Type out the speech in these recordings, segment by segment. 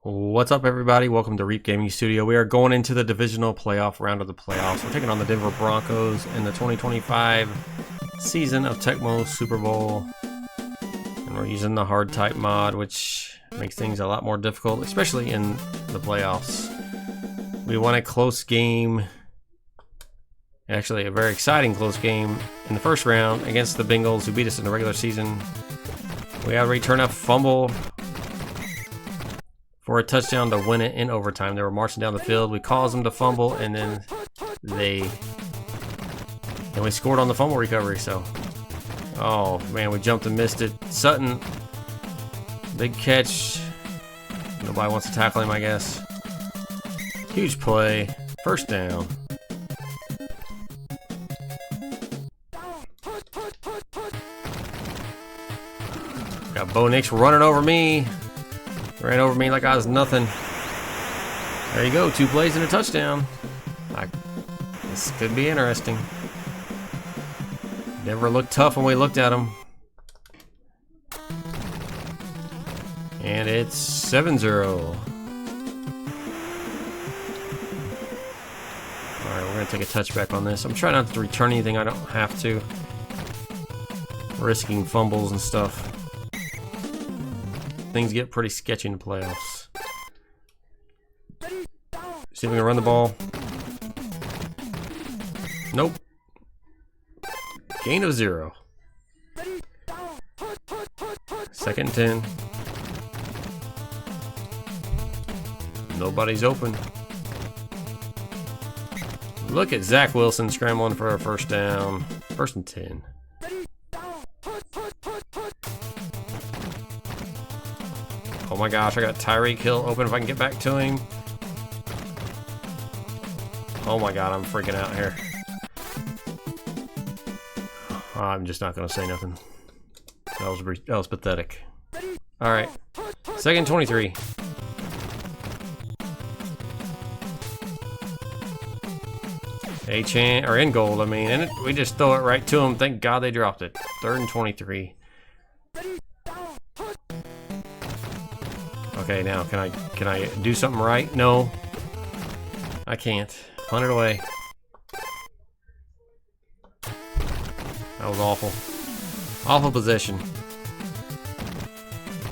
What's up, everybody? Welcome to Reap Gaming Studio. We are going into the divisional playoff round of the playoffs. We're taking on the Denver Broncos in the 2025 season of Tecmo Super Bowl. And we're using the Hardtype Mod, which makes things a lot more difficult, especially in the playoffs. We won a close game, actually a very exciting close game in the first round against the Bengals, who beat us in the regular season. We had to return a fumble for a touchdown to win it in overtime. They were marching down the field. We caused them to fumble, and then we scored on the fumble recovery. So, oh man, we jumped and missed it. Sutton, big catch. Nobody wants to tackle him, I guess. Huge play. First down. Got Bo Nix running over me. Ran over me like I was nothing. There you go, 2 plays and a touchdown. This could be interesting. Never looked tough when we looked at him. And it's 7-0. Alright, we're going to take a touchback on this. I'm trying not to return anything I don't have to. Risking fumbles and stuff. Things get pretty sketchy in the playoffs. See if we can run the ball. Nope. Gain of 0. 2nd and 10. Nobody's open. Look at Zach Wilson scrambling for a first down. 1st and 10. Oh my gosh, I got Tyreek Hill open if I can get back to him. Oh my god, I'm freaking out here. I'm just not going to say nothing. That was pathetic. Alright, 2nd and 23. Or in gold, I mean, and we just throw it right to him. Thank God they dropped it. 3rd and 23. Okay, now can I do something right? No, I can't. Punt it away. That was awful. Awful possession.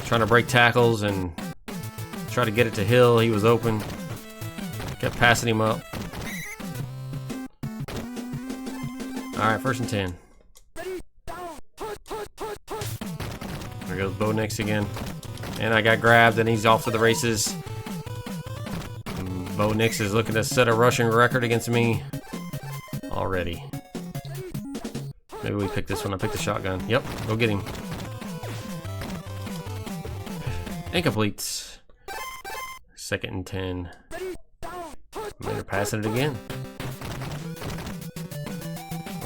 Trying to break tackles and try to get it to Hill. He was open. Kept passing him up. All right, 1st and 10. There goes Bo Nix again. And I got grabbed, and he's off to the races. Bo Nix is looking to set a rushing record against me already. Maybe we pick this one. I picked the shotgun. Yep, go get him. Incomplete. 2nd and 10. They're passing it again.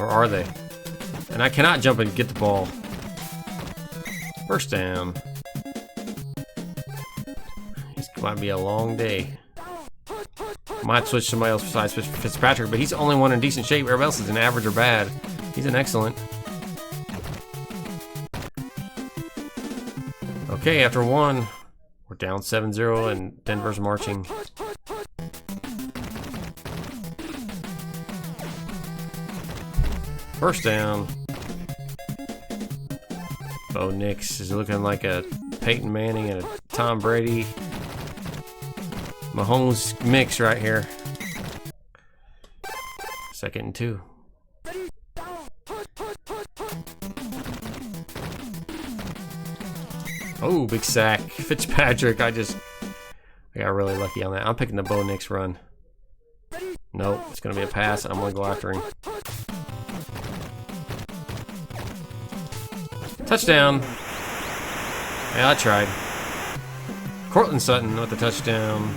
Or are they? And I cannot jump and get the ball. First down. Might be a long day. Might switch somebody else besides Fitzpatrick, but he's the only one in decent shape. Everybody else is an average or bad. He's an excellent. Okay, after 1, we're down 7-0 and Denver's marching. First down. Bo Nix is looking like a Peyton Manning and a Tom Brady Mahomes mix right here. 2nd and 2. Oh, big sack. Fitzpatrick, I got really lucky on that. I'm picking the Bo Nix run. Nope, it's going to be a pass. I'm going to go after him. Touchdown. Yeah, I tried. Cortland Sutton with the touchdown.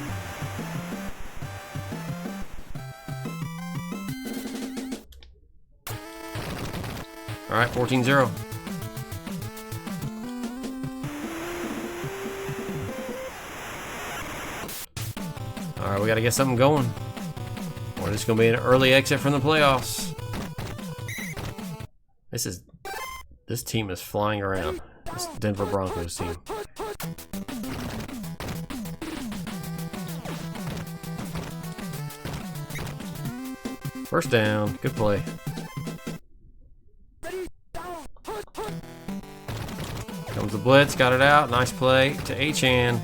Alright, 14-0. Alright, we gotta get something going. Or it's gonna be an early exit from the playoffs. This team is flying around. This Denver Broncos team. First down. Good play. Comes the blitz. Got it out. Nice play to Achan.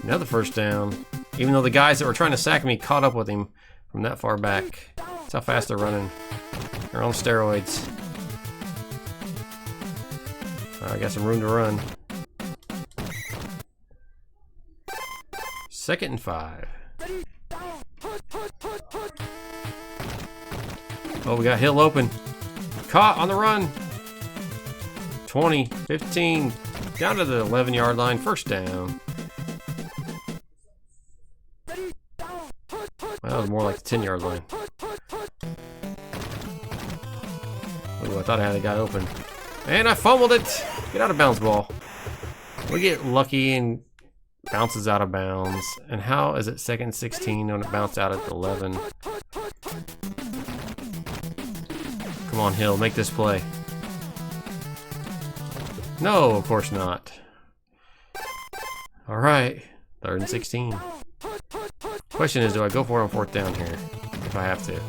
Another first down. Even though the guys that were trying to sack me caught up with him from that far back. That's how fast they're running. They're on steroids. I got some room to run. 2nd and 5. Oh, we got Hill open. Caught on the run. 20, 15, down to the 11-yard line. First down. Well, that was more like the 10-yard line. Ooh, I thought I had a guy open. And I fumbled it. Get out of bounds, ball. We get lucky and bounces out of bounds. And how is it 2nd and 16 when it bounced out at the 11? Come on, Hill, make this play. No, of course not. All right, 3rd and 16. Question is, do I go for it on 4th down here if I have to?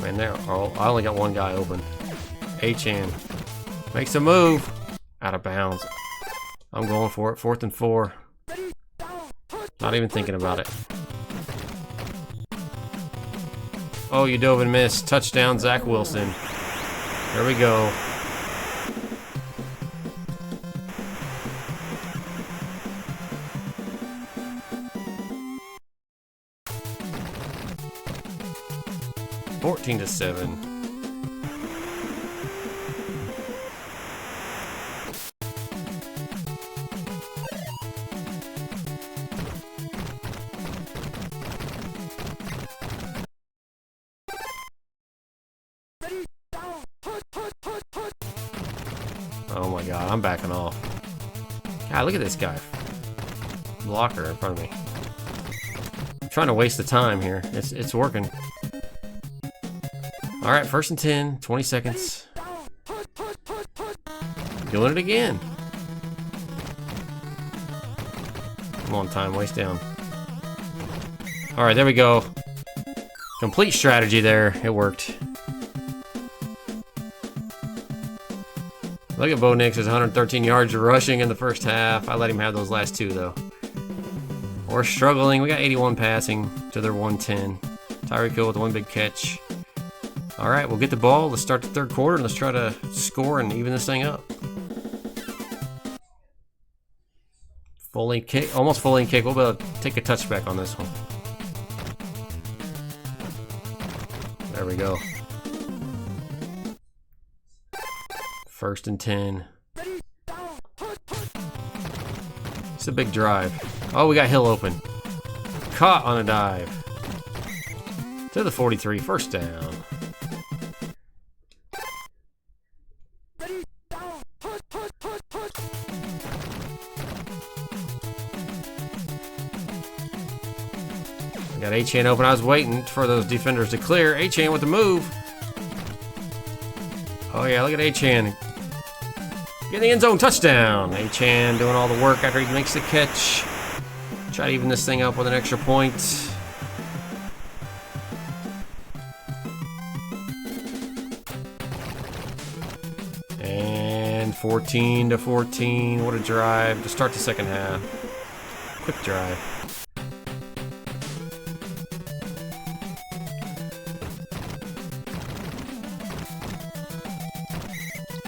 Man, there. Oh, I only got one guy open. Achan makes a move. Out of bounds. I'm going for it. 4th and 4. Not even thinking about it. Oh, you dove and missed. Touchdown, Zach Wilson. There we go. $14 to 7. Oh my god, I'm backing off. God, look at this guy. Blocker in front of me. I'm trying to waste the time here. It's working. Alright, 1st and 10, 20 seconds. Doing it again. Come on, time, waste down. Alright, there we go. Complete strategy there. It worked. Look at Bo Nix, his 113 yards rushing in the first half. I let him have those last 2, though. We're struggling. We got 81 passing to their 110. Tyreek Hill with one big catch. All right, we'll get the ball. Let's start the 3rd quarter, and let's try to score and even this thing up. Fully kick, almost fully kick. We'll be able to take a touchback on this one. There we go. 1st and 10. It's a big drive. Oh, we got Hill open. Caught on a dive. To the 43, 1st down. Got Achan open. I was waiting for those defenders to clear. Achan with the move. Oh yeah, look at Achan. Get in the end zone, touchdown. Achan doing all the work after he makes the catch. Try to even this thing up with an extra point. And 14 to 14. What a drive to start the 2nd half. Quick drive.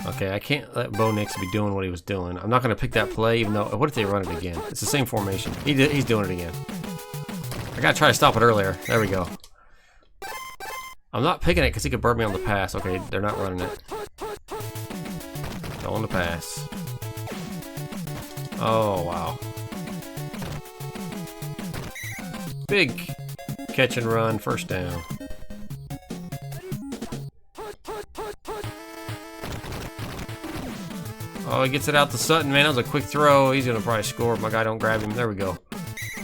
Okay, I can't let Bo Nix be doing what he was doing. I'm not going to pick that play, even though... What if they run it again? It's the same formation. He's doing it again. I got to try to stop it earlier. There we go. I'm not picking it because he could burn me on the pass. Okay, they're not running it. Go on the pass. Oh, wow. Big catch and run. 1st down. Oh, he gets it out to Sutton, man. That was a quick throw. He's going to probably score if my guy don't grab him. There we go.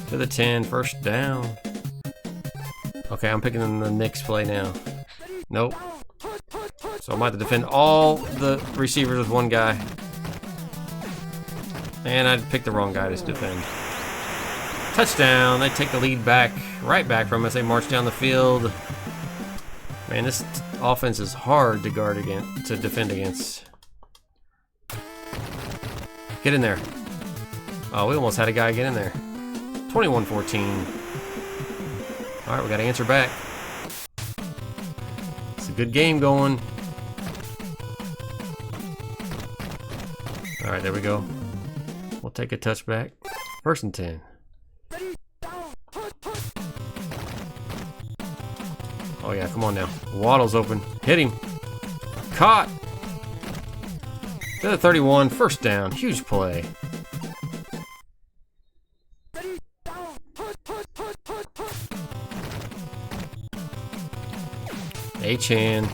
To the 10, 1st down. Okay, I'm picking the Knicks play now. Nope. So I might have to defend all the receivers with one guy. And I picked the wrong guy to defend. Touchdown. They take the lead back, right back from us. They march down the field. Man, this offense is hard to guard against, to defend against. Get in there. Oh, we almost had a guy get in there. 21-14. All right, we got to answer back. It's a good game going. All right, there we go. We'll take a touchback. 1st and 10. Oh yeah, come on now. Waddle's open. Hit him. Caught. To the 31. 1st down. Huge play. H-hand.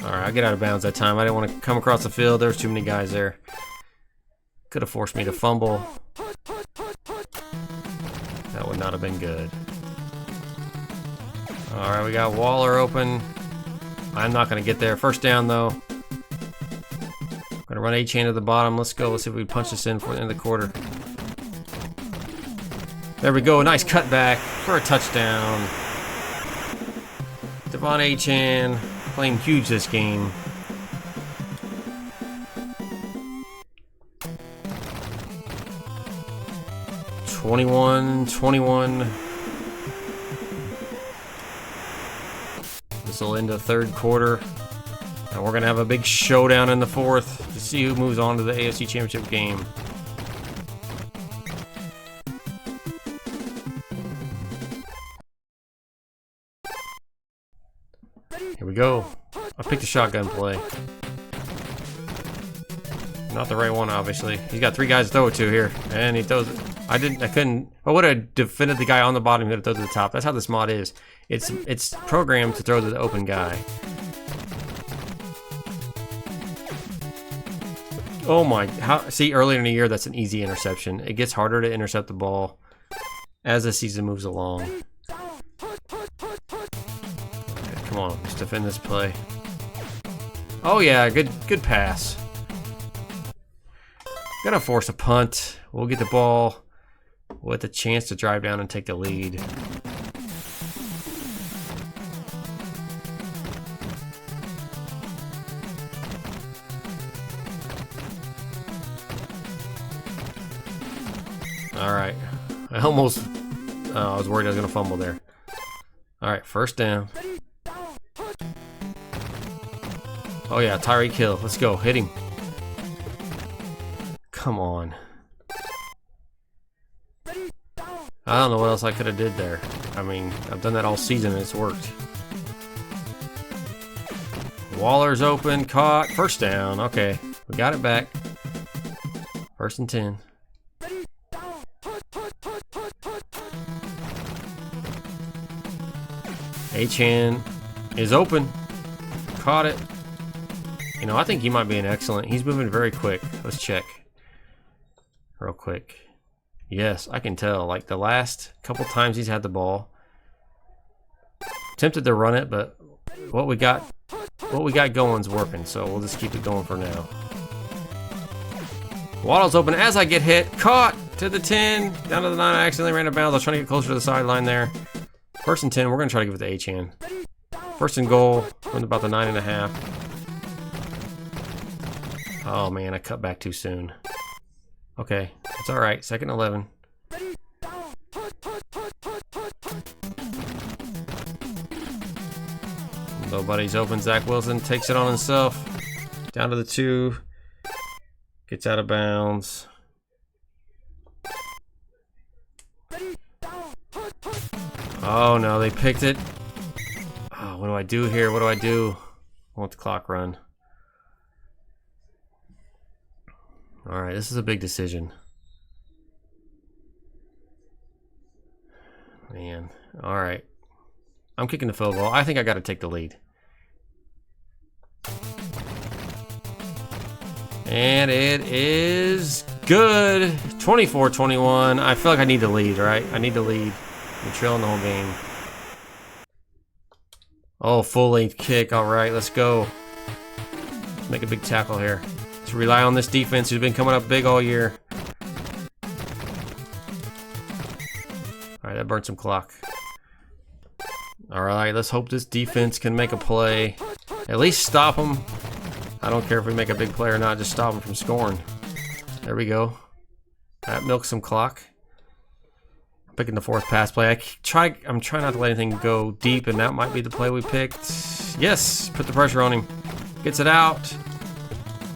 Alright, I get out of bounds that time. I didn't want to come across the field. There was too many guys there. Could have forced me to fumble. That would not have been good. Alright, we got Waller open. I'm not going to get there. 1st down, though. Going to run H-hand to the bottom. Let's go. Let's see if we can punch this in for the end of the quarter. There we go. Nice cutback for a touchdown. Devon H-hand playing huge this game. (21-21). This will end the 3rd quarter, and we're gonna have a big showdown in the 4th to see who moves on to the AFC Championship game. Here we go. I picked a shotgun play. Not the right one, obviously. He's got 3 guys to throw it to here, and he throws it. I couldn't. I would have defended the guy on the bottom. He would have thrown to the top. That's how this mod is. It's programmed to throw to the open guy. Oh my! See, earlier in the year, that's an easy interception. It gets harder to intercept the ball as the season moves along. Okay, come on, let's defend this play. Oh yeah, good pass. Gonna force a punt. We'll get the ball with a chance to drive down and take the lead. All right. I was worried I was gonna fumble there. All right, 1st down. Oh yeah, Tyreek Hill. Let's go. Hit him. Come on. I don't know what else I could have did there. I mean, I've done that all season and it's worked. Waller's open, caught, 1st down. Okay, we got it back. 1st and 10. H-hand is open. Caught it. You know, I think he might be an excellent. He's moving very quick. Let's check. Real quick. Yes, I can tell. Like the last couple times he's had the ball. Tempted to run it, but what we got going's working, so we'll just keep it going for now. Waddle's open as I get hit. Caught to the 10. Down to the 9. I accidentally ran out of bounds. I was trying to get closer to the sideline there. 1st and 10. We're going to try to give it the H-hand. 1st and goal. From about the 9.5. Oh, man. I cut back too soon. Okay. It's all right. 2nd and 11. Nobody's open. Zach Wilson takes it on himself. Down to the 2. Gets out of bounds. Oh no, they picked it. Oh, what do I do here? What do I do? I want the clock run. Alright, this is a big decision. Man. Alright. I'm kicking the field goal. I think I got to take the lead. And it is good. 24-21. I feel like I need to lead, right? I need to lead. I'm trailing the whole game. Oh, full length kick. All right, let's go. Make a big tackle here. Let's rely on this defense who's been coming up big all year. that burnt some clock. All right, let's hope this defense can make a play. At least stop them. I don't care if we make a big play or not, just stop them from scoring. There we go. That milks some clock. I'm picking the fourth pass play. I'm trying not to let anything go deep, and that might be the play we picked. Yes, put the pressure on him. Gets it out.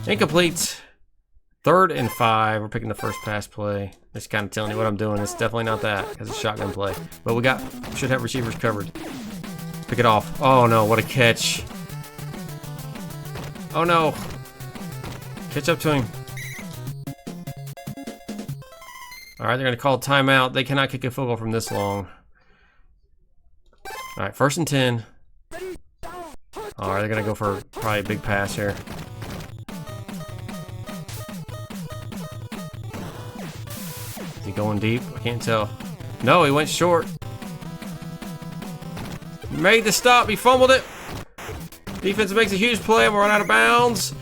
Incomplete. 3rd and 5. We're picking the first pass play. Just kind of telling you what I'm doing. It's definitely not that, because it's a shotgun play. But we should have receivers covered. Pick it off. Oh no, what a catch. Oh no. Catch up to him. Alright, they're going to call timeout. They cannot kick a field goal from this long. Alright, 1st and 10. Alright, they're going to go for probably a big pass here. Is he going deep? I can't tell. No, he went short. Made the stop. He fumbled it. Defense makes a huge play and we're out of bounds.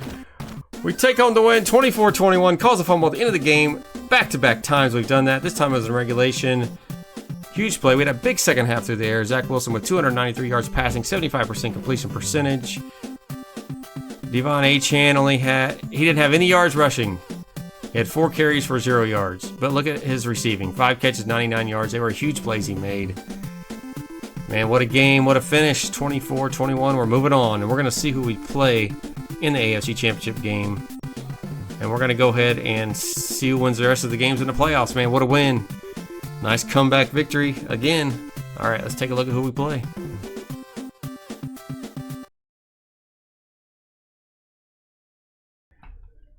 We take home the win, 24-21. Calls a fumble at the end of the game. Back-to-back times we've done that. This time it was in regulation. Huge play. We had a big second half through the air. Zach Wilson with 293 yards passing, 75% completion percentage. Devon Achane he didn't have any yards rushing. He had 4 carries for 0 yards. But look at his receiving. 5 catches, 99 yards. They were huge plays he made. Man, what a game. What a finish. 24-21. We're moving on. And we're going to see who we play in the AFC Championship game. And we're going to go ahead and see who wins the rest of the games in the playoffs, man. What a win. Nice comeback victory again. All right, let's take a look at who we play.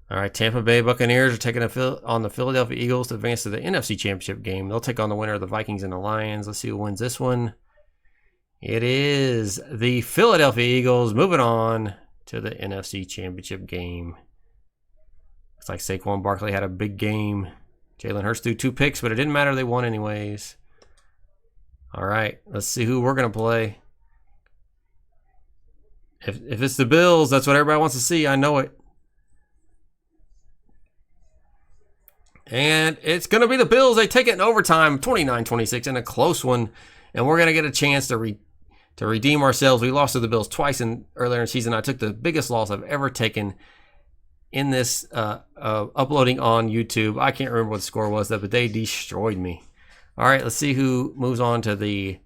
All right, Tampa Bay Buccaneers are taking on the Philadelphia Eagles to advance to the NFC Championship game. They'll take on the winner of the Vikings and the Lions. Let's see who wins this one. It is the Philadelphia Eagles moving on to the NFC Championship game. Looks like Saquon Barkley had a big game. Jalen Hurts threw 2 picks, but it didn't matter. They won anyways. All right, let's see who we're going to play. If it's the Bills, that's what everybody wants to see. I know it. And it's going to be the Bills. They take it in overtime, 29-26, in a close one. And we're going to get a chance to redeem ourselves. We lost to the Bills twice earlier in the season. I took the biggest loss I've ever taken in this uploading on YouTube. I can't remember what the score was, but they destroyed me. All right, let's see who moves on to the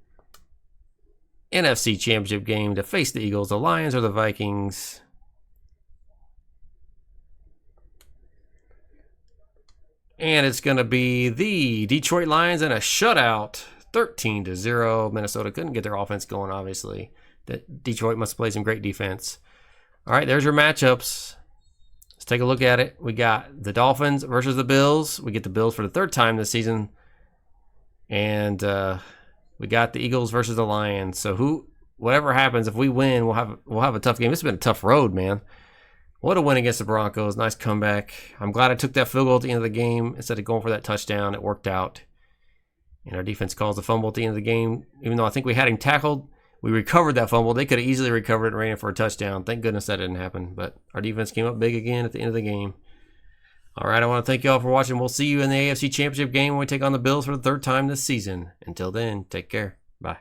NFC Championship game to face the Eagles, the Lions, or the Vikings. And it's going to be the Detroit Lions in a shutout, 13-0. Minnesota couldn't get their offense going, obviously. Detroit must play some great defense. All right, there's your matchups. Let's take a look at it. We got the Dolphins versus the Bills. We get the Bills for the 3rd time this season. And we got the Eagles versus the Lions. So whatever happens, if we win, we'll have a tough game. This has been a tough road, man. What a win against the Broncos. Nice comeback. I'm glad I took that field goal at the end of the game instead of going for that touchdown. It worked out. And our defense calls the fumble at the end of the game. Even though I think we had him tackled, we recovered that fumble. They could have easily recovered it and ran it for a touchdown. Thank goodness that didn't happen. But our defense came up big again at the end of the game. All right, I want to thank you all for watching. We'll see you in the AFC Championship game when we take on the Bills for the 3rd time this season. Until then, take care. Bye.